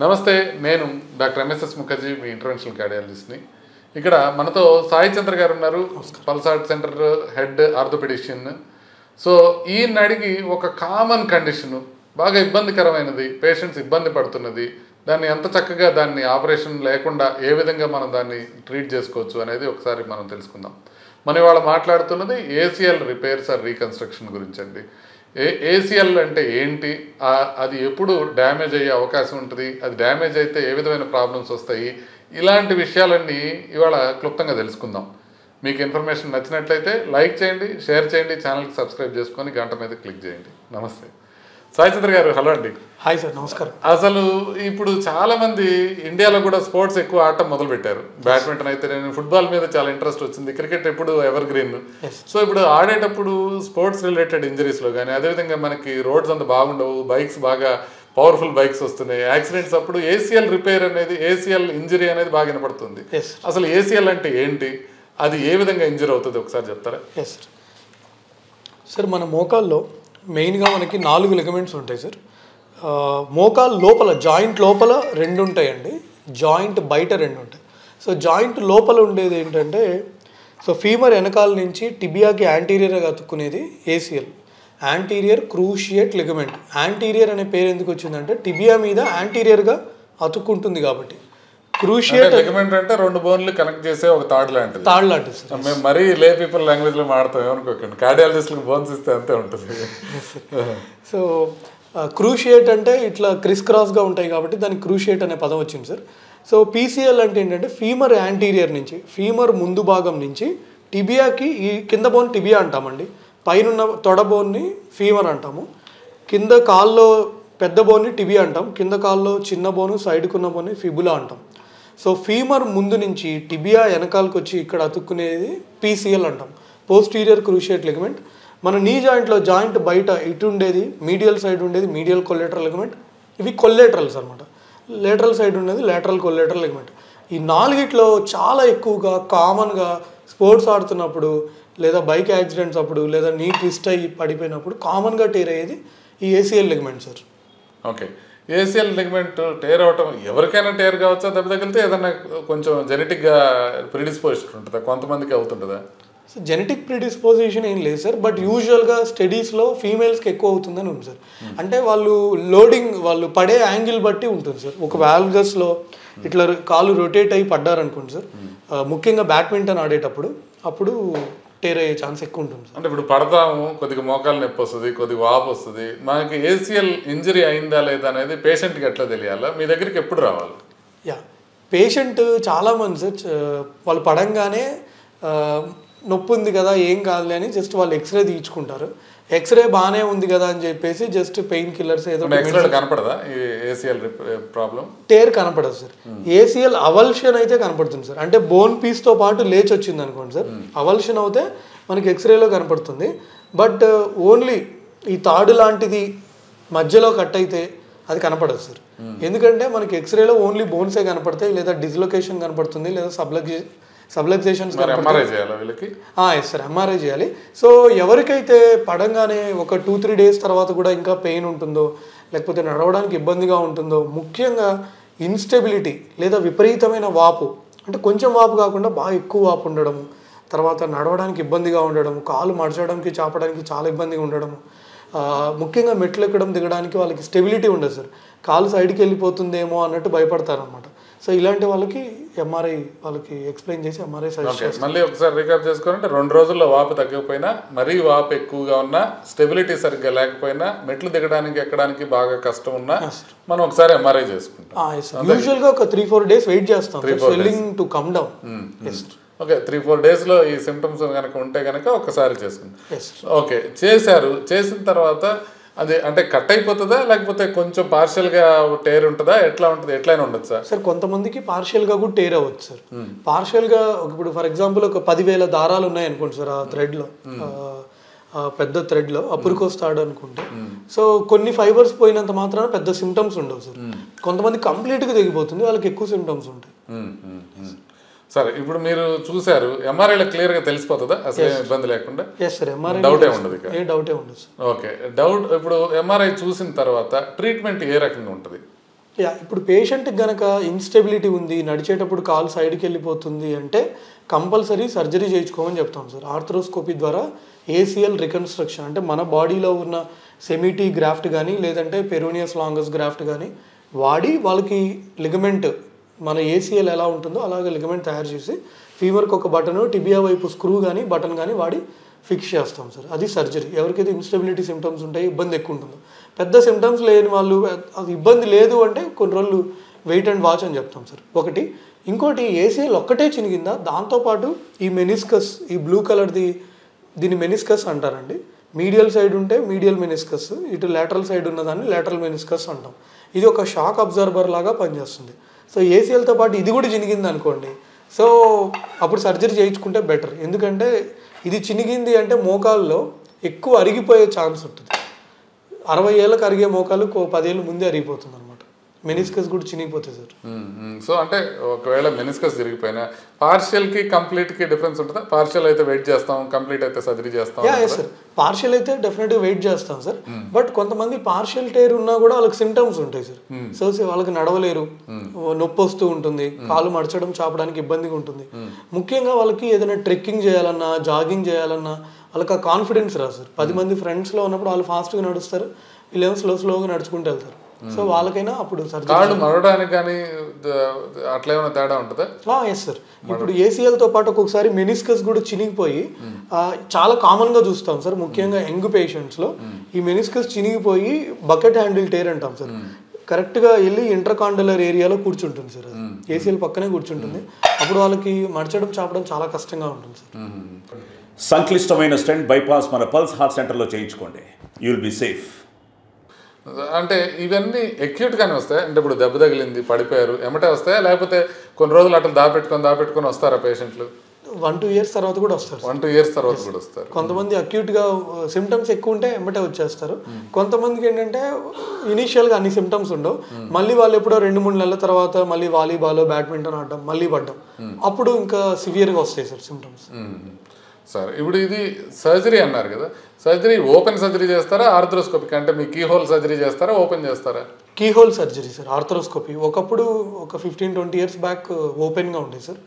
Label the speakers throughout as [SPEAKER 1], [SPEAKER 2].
[SPEAKER 1] నమస్తే, నేను doctor MSS Mukherjee, మీ interventional కార్డియాలజిస్ట్ని. ఇక్కడ మనతో సాయి చంద్ర గారు ఉన్నారు, పల్సాట్ సెంటర్ హెడ్ ఆర్థోపెడిషియన్. సో ఈయన అడిగి ఒక కామన్ కండిషను, బాగా ఇబ్బందికరమైనది, పేషెంట్స్ ఇబ్బంది పడుతున్నది, దాన్ని ఎంత చక్కగా దాన్ని ఆపరేషన్ లేకుండా ఏ విధంగా మనం దాన్ని ట్రీట్ చేసుకోవచ్చు అనేది ఒకసారి మనం తెలుసుకుందాం. మనం ఇవాళ మాట్లాడుతున్నది ఏసీఎల్ రిపేర్స్ ఆర్ రీకన్స్ట్రక్షన్ గురించి అండి. ఏసీఎల్ అంటే ఏంటి, అది ఎప్పుడు డ్యామేజ్ అయ్యే అవకాశం ఉంటుంది, అది డ్యామేజ్ అయితే ఏ విధమైన ప్రాబ్లమ్స్ వస్తాయి, ఇలాంటి విషయాలన్నీ ఇవాళ క్లుప్తంగా తెలుసుకుందాం. మీకు ఇన్ఫర్మేషన్ నచ్చినట్లయితే లైక్ చేయండి, షేర్ చేయండి, ఛానల్కి సబ్స్క్రైబ్ చేసుకొని గంట మీద క్లిక్ చేయండి. నమస్తే సాయి చంద్ర గారు. హలో అండి.
[SPEAKER 2] హాయ్ సార్, నమస్కారం.
[SPEAKER 1] అసలు ఇప్పుడు చాలామంది ఇండియాలో కూడా స్పోర్ట్స్ ఎక్కువ ఆడటం మొదలుపెట్టారు. బ్యాడ్మింటన్ అయితే, నేను ఫుట్బాల్ మీద చాలా ఇంట్రెస్ట్ వచ్చింది, క్రికెట్ ఎప్పుడు ఎవర్ గ్రీన్. సో ఇప్పుడు ఆడేటప్పుడు స్పోర్ట్స్ రిలేటెడ్ ఇంజరీస్లో కానీ, అదేవిధంగా మనకి రోడ్స్ అంత బాగుండవు, బైక్స్ బాగా పవర్ఫుల్ బైక్స్ వస్తున్నాయి, యాక్సిడెంట్స్ అప్పుడు ఏసీఎల్ రిపేర్ అనేది, ఏసీఎల్ ఇంజరీ అనేది బాగా వినపడుతుంది. అసలు ఏసీఎల్ అంటే ఏంటి, అది ఏ విధంగా ఇంజరీ అవుతుంది ఒకసారి చెప్తారా?
[SPEAKER 2] ఎస్ సార్, మన మోకాల్లో మెయిన్గా మనకి 4 లిగమెంట్స్ ఉంటాయి సార్. మోకాల్ లోపల, జాయింట్ లోపల 2 ఉంటాయండి, జాయింట్ బయట 2 ఉంటాయి. సో జాయింట్ లోపల ఉండేది ఏంటంటే, సో ఫీమర్ వెనకాల నుంచి టిబియాకి యాంటీరియర్గా అతుక్కునేది ACL, anterior cruciate ligament. Anterior అనే పేరు ఎందుకు వచ్చిందంటే టిబియా మీద యాంటీరియర్గా అతుక్కుంటుంది కాబట్టి.
[SPEAKER 1] క్రూషియేట్ లిగమెంట్ అంటే 2 బోన్లు కనెక్ట్ చేసే ఒక తాడు లాంటిది
[SPEAKER 2] సార్.
[SPEAKER 1] మేము మరీ లే పీపుల్ లాంగ్వేజ్లో మాడతాం ఏమనుకోకండి, కార్డియాలజిస్ట్లకు బోన్స్ ఇస్తే అంతే ఉంటుంది.
[SPEAKER 2] సో క్రూషియేట్ అంటే ఇట్లా క్రిస్ క్రాస్గా ఉంటాయి కాబట్టి దానికి క్రూషియేట్ అనే పదం వచ్చింది సార్. సో పీసీఎల్ అంటే ఏంటంటే ఫీమర్ యాంటీరియర్ నుంచి, ఫీమర్ ముందు భాగం నుంచి టిబియాకి, ఈ కింద బోన్ టిబియా అంటామండి, పైన తొడ బోన్ని ఫీమర్ అంటాము, కింద కాల్లో పెద్ద బోన్ని టిబియా అంటాం, కింద కాల్లో చిన్న బోను సైడ్కున్న బోన్ని ఫిబులా అంటాం. సో ఫీమర్ ముందు నుంచి టిబియా వెనకాలకు వచ్చి ఇక్కడ అతుక్కునేది పీసీఎల్ అంటాం, పోస్టీరియర్ క్రూషియేట్ లిగమెంట్. మన నీ జాయింట్లో జాయింట్ బయట ఇటు ఉండేది మీడియల్ సైడ్ ఉండేది మీడియల్ కొల్లేటరల్ లిగమెంట్, ఇవి కొల్లేటరల్స్ అనమాట. లేటరల్ సైడ్ ఉండేది లేటరల్ కొల్లేటరల్ లిగమెంట్. ఈ 4 చాలా ఎక్కువగా కామన్గా స్పోర్ట్స్ ఆడుతున్నప్పుడు, లేదా బైక్ యాక్సిడెంట్స్ అప్పుడు, లేదా నీ ట్విస్ట్ అయ్యి పడిపోయినప్పుడు కామన్గా టేర్ అయ్యేది ఈ ACL ligament sir.
[SPEAKER 1] Okay, ACL ligament tear అవటం ఎవరికైనా టేర్ కావచ్చా, దెబ్బ తగిలితే ఏదన్నా కొంచెం జెనెటిక్గా ప్రిడిస్పోజిషన్ ఉంటుందా, కొంతమందికి అవుతుంటుందా?
[SPEAKER 2] సో జెనెటిక్ ప్రిడిస్పోజిషన్ ఏం లేదు సార్, బట్ యూజువల్గా స్టడీస్లో ఫీమేల్స్కి ఎక్కువ అవుతుందని ఉంది సార్. అంటే వాళ్ళు పడే యాంగిల్ బట్టి ఉంటుంది సార్. ఒక వాల్గస్లో ఇట్లా కాలు రొటేట్ అయ్యి పడ్డారనుకోండి సార్, ముఖ్యంగా బ్యాడ్మింటన్ ఆడేటప్పుడు అప్పుడు టేర్ అయ్యే ఛాన్స్ ఎక్కువ ఉంటుంది.
[SPEAKER 1] అంటే ఇప్పుడు పడతాము, కొద్దిగా మోకాలు నొప్పి వస్తుంది, కొద్దిగా వాపు వస్తుంది, మనకి ఏసీఎల్ ఇంజరీ అయిందా లేదా అనేది పేషెంట్కి ఎట్లా తెలియాలా, మీ దగ్గరికి ఎప్పుడు రావాలి?
[SPEAKER 2] పేషెంట్ చాలామంది సార్ వాళ్ళు పడంగానే నొప్పి ఉంది కదా ఏం కాదులే అని జస్ట్ వాళ్ళు ఎక్స్రే తీయించుకుంటారు. ఎక్స్రే బాగానే ఉంది కదా అని చెప్పేసి జస్ట్ పెయిన్ కిల్లర్స్ ఏదో
[SPEAKER 1] కనపడదా ఏసీఎల్ ప్రాబ్లం?
[SPEAKER 2] టేర్ కనపడదు సార్. ఏసీఎల్ అవల్షన్ అయితే కనపడుతుంది సార్. అంటే బోన్ పీస్తో పాటు లేచి వచ్చింది అనుకోండి సార్, అవల్షన్ అయితే మనకి ఎక్స్రేలో కనపడుతుంది. బట్ ఓన్లీ ఈ తాడు లాంటిది మధ్యలో కట్ అయితే అది కనపడదు సార్. ఎందుకంటే మనకి ఎక్స్రేలో ఓన్లీ బోన్సే కనపడతాయి, లేదా డిస్లొకేషన్ కనపడుతుంది, లేదా సబ్లక్సేషన్స్. ఎస్ సార్, ఎంఆర్ఐ చేయాలి. సో ఎవరికైతే పడంగానే ఒక 2-3 డేస్ తర్వాత కూడా ఇంకా పెయిన్ ఉంటుందో, లేకపోతే నడవడానికి ఇబ్బందిగా ఉంటుందో, ముఖ్యంగా ఇన్స్టెబిలిటీ లేదా విపరీతమైన వాపు, అంటే కొంచెం వాపు కాకుండా బాగా ఎక్కువ వాపు ఉండడము, తర్వాత నడవడానికి ఇబ్బందిగా ఉండడము, కాలు మడచడానికి చాపడానికి చాలా ఇబ్బందిగా ఉండడము, ముఖ్యంగా మెట్లు ఎక్కడం దిగడానికి వాళ్ళకి స్టెబిలిటీ ఉండదు సార్, కాలు సైడ్కి వెళ్ళిపోతుందేమో అన్నట్టు భయపడతారనమాట. సో ఇలాంటి వాళ్ళకి ఎంఆర్ఐ వాళ్ళకి ఎక్స్ప్లెయిన్ చేసి ఎంఆర్ఐ సజెస్ట్ చేస్తాం.
[SPEAKER 1] మళ్ళీ ఒకసారి రీకాప్ చేసుకోవాలంటే 2 రోజుల్లో వాపు తగ్గకపోయినా, మరీ వాపు ఎక్కువగా ఉన్నా, స్టెబిలిటీ సరిగ్గా లేకపోయినా, మెట్లు దిగడానికి ఎక్కడానికి బాగా కష్టం ఉన్నా మనం ఒకసారి ఎంఆర్ఐ చేసుకుంటాం.
[SPEAKER 2] యూజువల్గా ఒక 3-4 డేస్ వెయిట్ చేస్తాం swelling to come down.
[SPEAKER 1] Okay, 3-4 డేస్లో ఈ సిమ్టమ్స్ కనుక ఉంటే కనుక ఒకసారి చేసుకుంటాం. ఓకే, చేసిన తర్వాత అది అంటే కట్ అయిపోతుందా, లేకపోతే కొంచెం పార్షియల్గా టేర్ ఉంటుందా, ఎట్లా ఉంటుంది, ఎట్లయినా ఉండదు సార్?
[SPEAKER 2] కొంతమందికి పార్షియల్గా కూడా టేర్ అవ్వచ్చు సార్. పార్షియల్గా ఇప్పుడు ఫర్ ఎగ్జాంపుల్ ఒక 10,000 దారాలు ఉన్నాయి అనుకోండి సార్, ఆ థ్రెడ్లో, పెద్ద థ్రెడ్లో అపురికొస్తాడు అనుకుంటే, సో కొన్ని ఫైబర్స్ పోయినంత మాత్రాన పెద్ద సిమ్టమ్స్ ఉండవు సార్. కొంతమంది కంప్లీట్గా తెగిపోతుంది, వాళ్ళకి ఎక్కువ సిమ్టమ్స్ ఉంటాయి.
[SPEAKER 1] సరే, ఇప్పుడు మీరు చూసారు, ఎంఆర్ఐలో క్లియర్గా తెలిసిపోతుందా అసలు ఇబ్బంది లేకుండా?
[SPEAKER 2] ఎస్ సార్, ఎంఆర్ఐ
[SPEAKER 1] డౌటే ఉండదు,
[SPEAKER 2] ఏ డౌటే ఉండదు.
[SPEAKER 1] Okay, doubt. ఇప్పుడు ఎంఆర్ఐ చూసిన తర్వాత ట్రీట్మెంట్ ఏ రకంగా ఉంటుంది?
[SPEAKER 2] ఇప్పుడు పేషెంట్కి గనక ఇన్స్టెబిలిటీ ఉంది, నడిచేటప్పుడు కాలు సైడ్కి వెళ్ళిపోతుంది అంటే కంపల్సరీ సర్జరీ చేయించుకోమని చెప్తాం సార్. ఆర్థ్రోస్కోపీ ద్వారా ఏసీఎల్ రికన్స్ట్రక్షన్ అంటే మన బాడీలో ఉన్న సెమిటీ గ్రాఫ్ట్ కానీ లేదంటే పెరోనియస్ లాంగస్ గ్రాఫ్ట్ కానీ వాడి వాళ్ళకి లిగమెంట్ మన ఏసీఎల్ ఎలా ఉంటుందో అలాగే లిగమెంట్ తయారు చేసి ఫీవర్కి ఒక బటన్, టిబియా వైపు స్క్రూ కానీ బటన్ కానీ వాడి ఫిక్స్ చేస్తాం సార్. అది సర్జరీ. ఎవరికైతే ఇన్స్టెబిలిటీ సిమ్టమ్స్ ఉంటాయి, ఇబ్బంది ఎక్కువ ఉంటుందో, పెద్ద సిమ్టమ్స్ లేని వాళ్ళు అది ఇబ్బంది లేదు అంటే కొన్ని రోజులు వెయిట్ అండ్ వాచ్ అని చెప్తాం సార్ ఒకటి. ఇంకోటి ఏసీఎల్ ఒక్కటే చినిగిందా, దాంతోపాటు ఈ మెనిస్కస్, ఈ బ్లూ కలర్ది దీన్ని మెనిస్కస్ అంటారండి. మీడియల్ సైడ్ ఉంటే మీడియల్ మెనిస్కస్, ఇటు లేటరల్ సైడ్ ఉన్నదాన్ని లేటరల్ మెనిస్కస్ అంటాం. ఇది ఒక షాక్ అబ్జర్బర్ లాగా పనిచేస్తుంది. సో ఏసీఎల్తో పాటు ఇది కూడా చినిగింది అనుకోండి, సో అప్పుడు సర్జరీ చేయించుకుంటే బెటర్. ఎందుకంటే ఇది చినిగింది అంటే మోకాల్లో ఎక్కువ అరిగిపోయే ఛాన్స్ ఉంటుంది. 60 ఏళ్ళకి అరిగే మోకాలు 10 ఏళ్ళు ముందే అరిగిపోతుంది అనమాట. మెనిస్కస్ కూడా చినిగిపోతుంది సార్.
[SPEAKER 1] సో అంటే ఒకవేళ మెనిస్కస్ తిరిగిపోయినా పార్షియల్కి కంప్లీట్కి డిఫరెన్స్ ఉంటుందా? పార్షియల్ అయితే వెయిట్ చేస్తాం, కంప్లీట్ అయితే సర్జరీ చేస్తాం.
[SPEAKER 2] సార్ పార్షియల్ అయితే డెఫినెట్గా వెయిట్ చేస్తాం సార్. బట్ కొంతమంది పార్షియల్ టేర్ ఉన్నా కూడా వాళ్ళకి సిమ్టమ్స్ ఉంటాయి సార్. సో వాళ్ళకి నడవలేరు, నొప్పి వస్తూ ఉంటుంది, కాలు మడచడం చాపడానికి ఇబ్బందిగా ఉంటుంది. ముఖ్యంగా వాళ్ళకి ఏదైనా ట్రెక్కింగ్ చేయాలన్నా, జాగింగ్ చేయాలన్నా వాళ్ళకి ఆ కాన్ఫిడెన్స్ రాదు సార్. 10 మంది ఫ్రెండ్స్లో ఉన్నప్పుడు వాళ్ళు ఫాస్ట్గా నడుస్తారు, వీళ్ళేమో స్లోగా నడుచుకుంటూ వెళ్తారు. సో వాళ్ళకైనా అప్పుడు
[SPEAKER 1] సర్జరీ మరవడానికి కానీ అట్లా ఏమైనా తేడా ఉంటుందా?
[SPEAKER 2] Yes sir. ఇప్పుడు ఏసీఎల్తో పాటు ఒక్కొక్కసారి మెనిస్కస్ కూడా చినిగిపోయి చాలా కామన్గా చూస్తాం సార్. ముఖ్యంగా యంగ్ పేషెంట్స్లో ఈ మెనిస్కస్ చినిగిపోయి బకెట్ హ్యాండిల్ టేర్ అంటాం సార్. కరెక్ట్గా వెళ్ళి ఇంటర్కాండలర్ ఏరియాలో కూర్చుంటుంది సార్. అది ఏసీఎల్ పక్కనే కూర్చుంటుంది. అప్పుడు వాళ్ళకి మడచడం చాపడం చాలా కష్టంగా ఉంటుంది సార్.
[SPEAKER 3] సంక్లిష్టమైన స్టెంట్ బైపాస్ మన పల్స్ హార్ట్ సెంటర్లో చేయించుకోండి, యూ విల్ బి సేఫ్.
[SPEAKER 1] అంటే ఇవన్నీ అక్యూట్గానే వస్తాయి అంటే ఇప్పుడు దెబ్బ తగిలింది పడిపోయారు ఎమ్మటే వస్తాయా, లేకపోతే కొన్ని రోజులు అట్లా దాపెట్టుకొని వస్తారా పేషెంట్లు?
[SPEAKER 2] 1-2 ఇయర్స్ తర్వాత కూడా వస్తారు.
[SPEAKER 1] 1-2 ఇయర్స్ తర్వాత కూడా వస్తారు.
[SPEAKER 2] కొంతమంది అక్యూట్గా సిమ్టమ్స్ ఎక్కువ ఉంటే ఎమ్మటే వచ్చేస్తారు. కొంతమందికి ఏంటంటే ఇనీషియల్గా అన్ని సిమ్టమ్స్ ఉండవు, మళ్ళీ వాళ్ళు ఎప్పుడో 2-3 నెలల తర్వాత మళ్ళీ వాలీబాల్, బ్యాడ్మింటన్ ఆడడం, మళ్ళీ పడ్డం, అప్పుడు ఇంకా సివియర్గా వస్తాయి సార్ సిమ్టమ్స్.
[SPEAKER 1] సార్ ఇప్పుడు ఇది సర్జరీ అన్నారు కదా, సర్జరీ ఓపెన్ సర్జరీ చేస్తారా ఆర్థ్రోస్కోపిక్ అంటే మీ కీ హోల్ సర్జరీ చేస్తారా ఓపెన్ చేస్తారా?
[SPEAKER 2] Key hole surgery sir. Arthroscopy ఒకప్పుడు ఒక 15-20 ఇయర్స్ బ్యాక్ ఓపెన్గా ఉండేది సార్.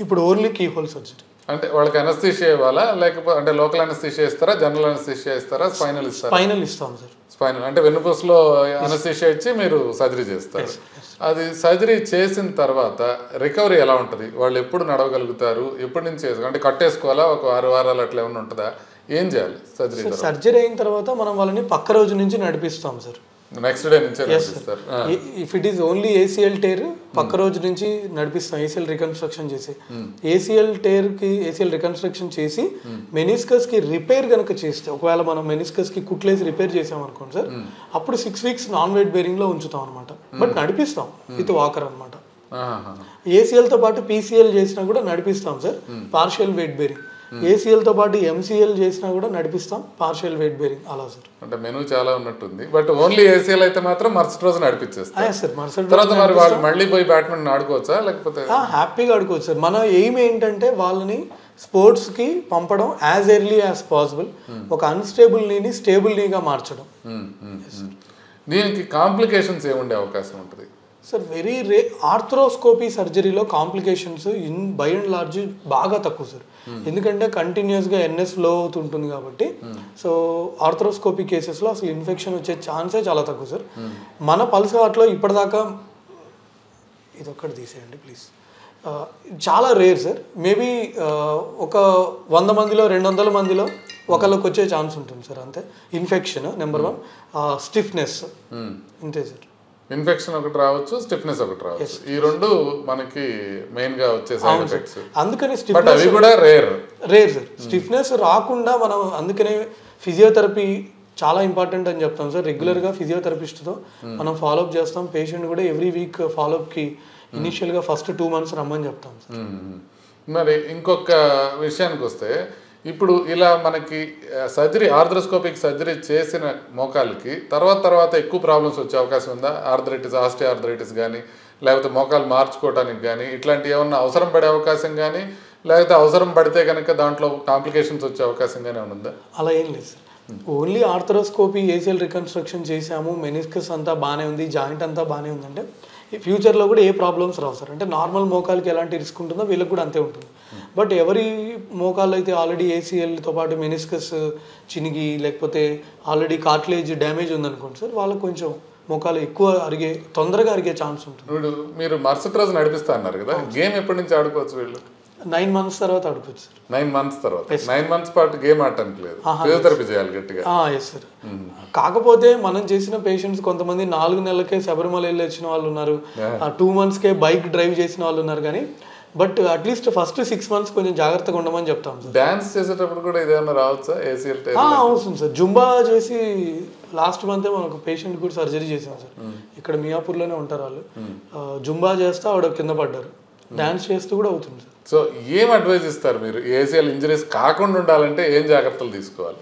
[SPEAKER 2] ఇప్పుడు ఓన్లీ కీ హోల్ సర్జరీ.
[SPEAKER 1] అంటే వాళ్ళకి అనస్థీషియా ఇవ్వాలా, లేకపోతే అంటే లోకల్ అనస్థీషియా ఇస్తారా, జనరల్ అనస్థీషియా ఇస్తారా, స్పైనల్ ఇస్తారా?
[SPEAKER 2] స్పైనల్ ఇస్తాం సార్.
[SPEAKER 1] స్పైనల్ అంటే వెన్నుపూసలో అనస్థీషియా ఇచ్చి మీరు సర్జరీ చేస్తారు. అది సర్జరీ చేసిన తర్వాత రికవరీ ఎలా ఉంటుంది? వాళ్ళు ఎప్పుడు నడవగలుగుతారు, ఎప్పటి నుంచి అంటే కట్టేసుకోవాలా, ఒక 6 వారాలు అట్లా ఏమైనా ఉంటుందా, ఏం చేయాలి సర్జరీ?
[SPEAKER 2] సర్జరీ అయిన తర్వాత మనం వాళ్ళని పక్క రోజు నుంచి నడిపిస్తాం సార్.
[SPEAKER 1] నెక్స్ట్ డే నుంచి నడిపిస్తారు.
[SPEAKER 2] If it is only ACL tear పక్క రోజు నుంచి నడిపిస్తాం. ఏసీఎల్ రికన్స్ట్రక్షన్ చేసి ఏసీఎల్ రికన్స్ట్రక్షన్ చేసి మెనిస్కస్ కి రిపేర్ కనుక చేస్తే, ఒకవేళ మనం మెనిస్కస్ కి కుట్లేసి రిపేర్ చేసాం అనుకోండి సార్, అప్పుడు 6 వీక్స్ నాన్ వెయిట్ బేరింగ్ లో ఉంచుతాం అనమాట. బట్ నడిపిస్తాం విత్ వాకర్ అనమాట. ఏసీఎల్ తో పాటు పీసీఎల్ చేసినా కూడా నడిపిస్తాం sir, partial weight bearing. ACL తో పాటు ఎంసీఎల్ చేసినా కూడా నడిపిస్తాం, పార్షియల్ వెయిట్ బేరింగ్. అలా సార్.
[SPEAKER 1] అంటే మెనూ చాలా ఉన్నట్టుంది. బట్ ఓన్లీ ఏసీఎల్ అయితే మాత్రం మరుసటి రోజు నడిపించేస్తారు
[SPEAKER 2] సార్. మరుసటి
[SPEAKER 1] తర్వాత మరి వాళ్ళు మళ్ళీ పోయి బ్యాడ్మింటన్ ఆడుకోవచ్చా, లేకపోతే?
[SPEAKER 2] హ్యాపీగా ఆడుకోవచ్చు సార్. మన ఎయిమ్ ఏంటంటే వాళ్ళని స్పోర్ట్స్ కి పంపడం యాజ్ ఎర్లీ యాజ్ పాసిబుల్, ఒక అన్స్టేబుల్ నీని స్టేబుల్ నీగా మార్చడం.
[SPEAKER 1] దీనికి కాంప్లికేషన్స్ ఏముండే అవకాశం ఉంటుంది
[SPEAKER 2] సార్? వెరీ ఆర్థ్రోస్కోపీ సర్జరీలో కాంప్లికేషన్స్ బై అండ్ లార్జ్ బాగా తక్కువ సార్. ఎందుకంటే కంటిన్యూస్గా ఎన్ఎస్ ఫ్లో అవుతుంటుంది కాబట్టి. సో ఆర్థ్రోస్కోపీ కేసెస్లో అసలు ఇన్ఫెక్షన్ వచ్చే ఛాన్సే చాలా తక్కువ సార్. మన పల్స్ హార్ట్లో ఇప్పటిదాకా ఇదొక్కటి తీసేయండి ప్లీజ్, చాలా రేర్ సార్. మేబీ ఒక 100 మందిలో 200 మందిలో ఒకళ్ళకి వచ్చే ఛాన్స్ ఉంటుంది సార్, అంతే. ఇన్ఫెక్షన్ నెంబర్ 1, స్టిఫ్నెస్, అంతే సార్.
[SPEAKER 1] ఇన్ఫెక్షన్ ఒకటి రావచ్చు, స్టిఫ్నెస్ ఒకటి రావచ్చు, ఈ రెండు మనకి మెయిన్ గా వచ్చే సైడ్ ఎఫెక్ట్స్.
[SPEAKER 2] అందుకని
[SPEAKER 1] అవి కూడా రేర్
[SPEAKER 2] సార్. స్టిఫ్నెస్ రాకుండా మనం అందుకనే ఫిజియోథెరపీ చాలా ఇంపార్టెంట్ అని చెప్తాం సార్. రెగ్యులర్గా ఫిజియోథెరపిస్ట్తో మనం ఫాలోఅప్ చేస్తాం. పేషెంట్ కూడా ఎవ్రీ వీక్ ఫాలోఅప్కి ఇనిషియల్గా ఫస్ట్ 2 months రమ్మని చెప్తాం సార్.
[SPEAKER 1] మరి ఇంకొక విషయానికి వస్తే, ఇప్పుడు ఇలా మనకి సర్జరీ ఆర్థ్రోస్కోపిక్ సర్జరీ చేసిన మోకాలకి తర్వాత ఎక్కువ ప్రాబ్లమ్స్ వచ్చే అవకాశం ఉందా? ఆర్థరైటిస్, ఆస్టియోఆర్థరైటిస్ కానీ, లేకపోతే మోకాలు మార్చుకోవడానికి కానీ ఇట్లాంటి ఏమన్నా అవసరం పడే అవకాశం కానీ, లేకపోతే అవసరం పడితే కనుక దాంట్లో కాంప్లికేషన్స్ వచ్చే అవకాశం కానీ ఏమైనా ఉందా?
[SPEAKER 2] అలా ఏం లేదు sir. Only arthroscopy ACL reconstruction చేసాము, మెనిస్కస్ అంతా బాగానే ఉంది, జాయింట్ అంతా బాగానే ఉందంటే ఈ ఫ్యూచర్లో కూడా ఏ ప్రాబ్లమ్స్ రావు సార్. అంటే నార్మల్ మోకాలకి ఎలాంటి రిస్క్ ఉంటుందో వీళ్ళకి కూడా అంతే ఉంటుంది. బట్ ఎవరి మోకాళ్ళు అయితే ఆల్రెడీ ఏసీఎల్తో పాటు మెనిస్కస్ చినిగి లేకపోతే ఆల్రెడీ కార్టిలేజ్ డ్యామేజ్ ఉందనుకోండి సార్, వాళ్ళకి కొంచెం మోకాలు ఎక్కువ తొందరగా అరిగే ఛాన్స్ ఉంటుంది.
[SPEAKER 1] ఇప్పుడు మీరు మరుసటి రోజు నడిపిస్తా అన్నారు కదా, గేమ్ ఎప్పటి నుంచి ఆడుకోవచ్చు వీళ్ళు?
[SPEAKER 2] 9 months తర్వాత ఆడుకోవచ్చు సార్.
[SPEAKER 1] 9 months తర్వాత 9 months పాటు గేమ్ ఆడటానికి లేదు, ఫిజియోథెరపీ చేయాలి గట్టిగా.
[SPEAKER 2] Yes sir. కాకపోతే మనం చేసిన పేషెంట్స్ కొంతమంది 4 నెలలకే శబరిమల వెళ్ళి వచ్చిన వాళ్ళు ఉన్నారు, 2 monthsకే బైక్ డ్రైవ్ చేసిన వాళ్ళు ఉన్నారు. కానీ బట్ అట్లీస్ట్ ఫస్ట్ 6 months కొంచెం జాగ్రత్తగా ఉండమని చెప్తాం సార్.
[SPEAKER 1] డాన్స్ చేసేటప్పుడు కూడా ఇదేమన్నా రావచ్చా ACL?
[SPEAKER 2] అవుతుంది సార్. జుంబా చేసి లాస్ట్ మంతే మనకు పేషెంట్ కూడా సర్జరీ చేసాం సార్. ఇక్కడ మియాపూర్లోనే ఉంటారు వాళ్ళు. జుంబా చేస్తే ఆవిడ కింద పడ్డారు, డాన్స్ చేస్తూ కూడా అవుతుంది సార్.
[SPEAKER 1] సో ఏం అడ్వైజ్ ఇస్తారు మీరు? ACL ఇంజరీస్ కాకుండా ఉండాలంటే ఏం జాగ్రత్తలు తీసుకోవాలి?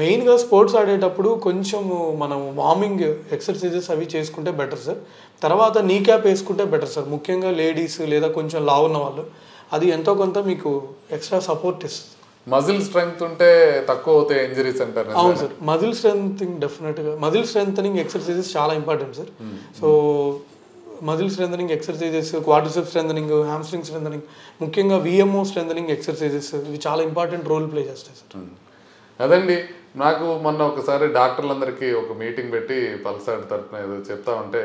[SPEAKER 2] మెయిన్గా స్పోర్ట్స్ ఆడేటప్పుడు కొంచెం మనం వార్మింగ్ ఎక్సర్సైజెస్ అవి చేసుకుంటే బెటర్ సార్. తర్వాత నీ క్యాప్ వేసుకుంటే బెటర్ సార్. ముఖ్యంగా లేడీస్ లేదా కొంచెం లావు ఉన్న వాళ్ళు, అది ఎంతో కొంత మీకు ఎక్స్ట్రా సపోర్ట్ ఇస్తుంది.
[SPEAKER 1] మజిల్ స్ట్రెంగ్త్ ఉంటే తక్కువ అవుతాయి ఇంజరీస్ అంటారు.
[SPEAKER 2] అవును సార్. మజిల్ స్ట్రెంగ్తనింగ్ డెఫినెట్గా మజిల్ స్ట్రెంగ్తనింగ్ ఎక్సర్సైజెస్ చాలా important sir. So muscle strengthening exercises, quadricep strengthening, hamstring strengthening, ముఖ్యంగా VMO స్ట్రెంథనింగ్ ఎక్సర్సైజెస్ ఇవి చాలా ఇంపార్టెంట్ రోల్ ప్లే చేస్తాయి సార్.
[SPEAKER 1] అదండి, నాకు మొన్న ఒకసారి డాక్టర్లందరికీ ఒక మీటింగ్ పెట్టి పల్సాడ్ తరఫున ఏదో చెప్తా ఉంటే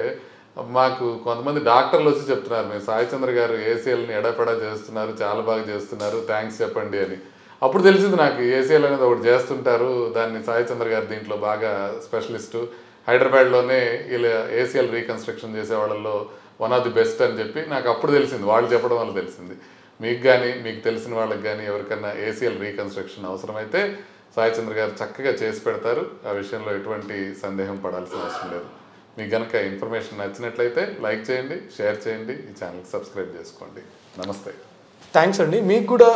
[SPEAKER 1] మాకు కొంతమంది డాక్టర్లు వచ్చి చెప్తున్నారు, మీరు సాయి చంద్ర గారు ACLని ఎడపెడా చేస్తున్నారు, చాలా బాగా చేస్తున్నారు, థ్యాంక్స్ చెప్పండి అని. అప్పుడు తెలిసింది నాకు ACL అనేది ఒకటి చేస్తుంటారు, దాన్ని సాయి చంద్ర గారు దీంట్లో బాగా స్పెషలిస్టు, హైదరాబాద్లోనే ఇలా ACL రీకన్స్ట్రక్షన్ చేసే వాళ్ళల్లో వన్ ఆఫ్ ది బెస్ట్ అని చెప్పి నాకు అప్పుడు తెలిసింది, వాళ్ళు చెప్పడం వల్ల తెలిసింది. మీకు కానీ మీకు తెలిసిన వాళ్ళకి కానీ ఎవరికన్నా ACL రీకన్స్ట్రక్షన్ అవసరమైతే సాయి చంద్ర గారు చక్కగా చేసి పెడతారు. ఆ విషయంలో ఎటువంటి సందేహం పడాల్సిన అవసరం లేదు. మీకు కనుక ఇన్ఫర్మేషన్ నచ్చినట్లయితే లైక్ చేయండి, షేర్ చేయండి, ఈ ఛానల్కి సబ్స్క్రైబ్ చేసుకోండి. నమస్తే.
[SPEAKER 2] థ్యాంక్స్ అండి. మీకు కూడా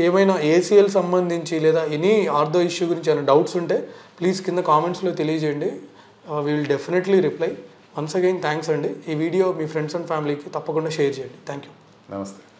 [SPEAKER 2] ఏమైనా ACL సంబంధించి లేదా ఎనీ ఆర్థో ఇష్యూ గురించి ఏమైనా డౌట్స్ ఉంటే ప్లీజ్ కింద కామెంట్స్లో తెలియజేయండి. we will definitely reply. Once again, thanks అండి. ఈ వీడియో మీ ఫ్రెండ్స్ అండ్ ఫ్యామిలీకి తప్పకుండా షేర్ చేయండి. Thank you.
[SPEAKER 1] నమస్తే.